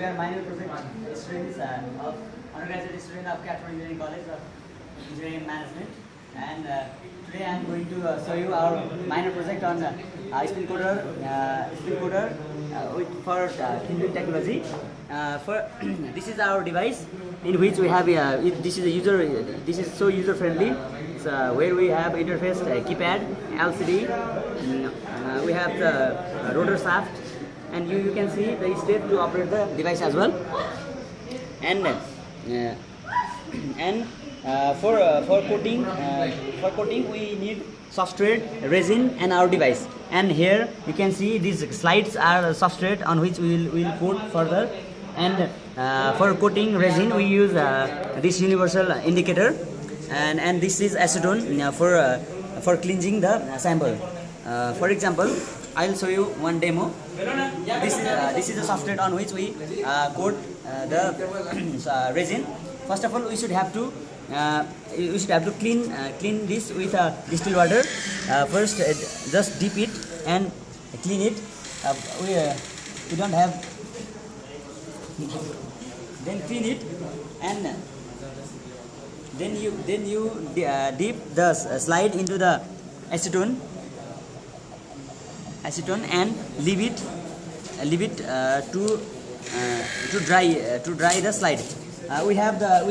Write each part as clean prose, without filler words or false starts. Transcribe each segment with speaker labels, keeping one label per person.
Speaker 1: we are minor project students of undergraduate student of Catherine Engineering College of Engineering and Management, and today I am going to show you our minor project on spin coder for Kindle technology. This is our device in which we have this is so user friendly. So where we have interface keypad, LCD, we have the rotor shaft, and you can see the step to operate the device as well. And for coating we need substrate, resin, and our device. And here you can see these slides are substrate on which we will coat further. And for coating resin we use this universal indicator, and this is acetone for cleansing the sample. For example, I'll show you one demo. This is the substrate on which we coat the resin. First of all, we should have to clean this with distilled water. First, just dip it and clean it. We don't have. Then clean it, and then you dip the slide into the acetone and leave it to dry the slide. We have the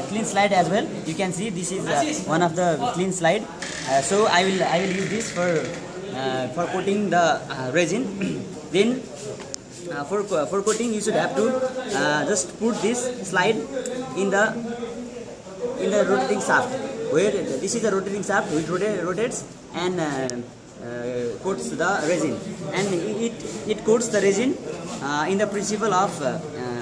Speaker 1: clean slide as well. You can see this is one of the clean slide. So I will use this for coating the resin. Then for coating you should have to just put this slide in the rotating shaft, where this is the rotating shaft which rotates and coats the resin, and it coats the resin in the principle of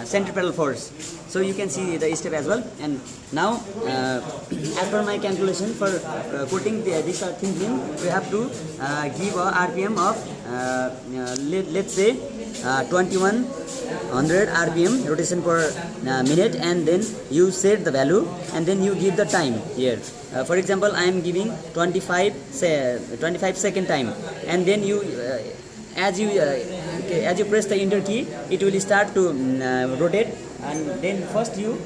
Speaker 1: centripetal force. So you can see the step as well. And now as per my calculation, for coating this thin film, we have to give a RPM of let's say 2100 RPM rotation per minute, and then you set the value and then you give the time here. For example, I am giving 25 second time, and then you as you press the enter key, it will start to rotate. And then first you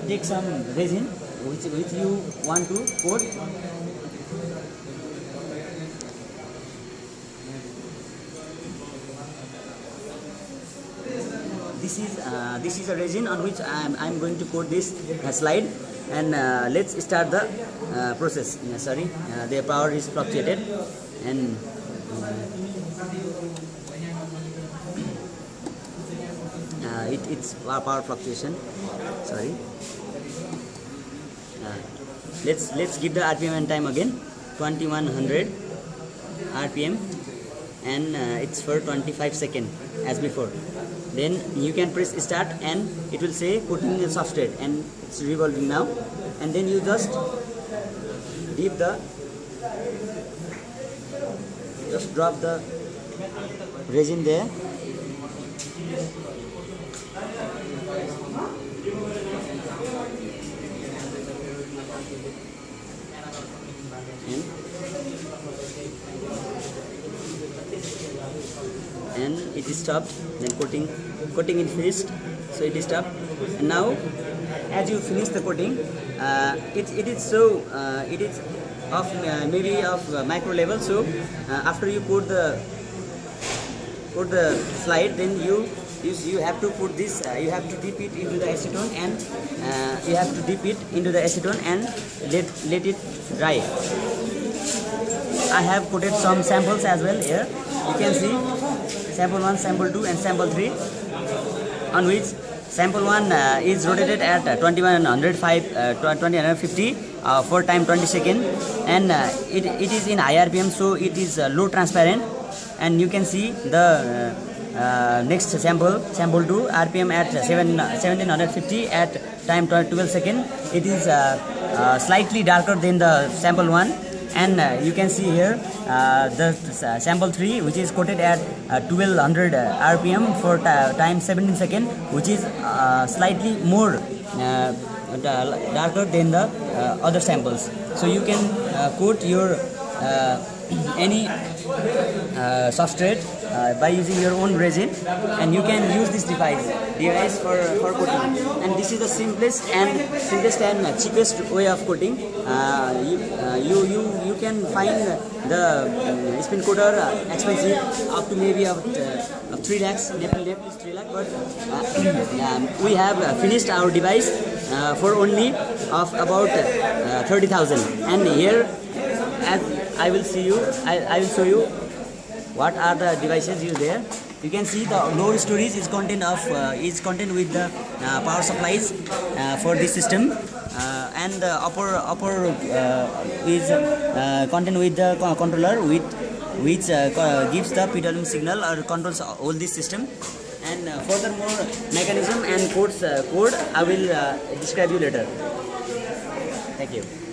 Speaker 1: take some resin which you want to coat. This is a resin on which I'm going to coat this slide. And let's start the process. Sorry, the power is fluctuated, and it's power fluctuation. Sorry. Let's give the RPM and time again. 2100 RPM, and it's for 25 seconds as before. Then you can press start and it will say coating the substrate, and it's revolving now. And then you just drop the resin there. And it is stopped. Then coating is finished, so it is stopped. And now as you finish the coating, it is of maybe of micro level. So after you coat the slide, then you have to put this, you have to dip it into the acetone, and let it dry. I have coated some samples as well here. You can see sample 1, sample 2, and sample 3, on which sample 1 is rotated at 2150 for time 20 seconds, and it is in high RPM, so it is low transparent. And you can see the next sample 2, RPM at 1750 at time 12 seconds. It is slightly darker than the sample 1. And you can see here the sample 3, which is coated at 1200 RPM for time 17 seconds, which is slightly more darker than the other samples. So you can coat your any substrate by using your own resin, and you can use this device for coating. And this is the simplest and cheapest way of coating. You can find the spin coater expensive up to maybe of 3 lakhs. Definitely 3 lakh, but we have finished our device for only of about 30,000. And here, as I will show you what are the devices used there. You can see the load storage is content with the power supplies for this system, and the upper is content with the controller which gives the PWM signal or controls all this system. And furthermore, mechanism and code I will describe you later. Thank you.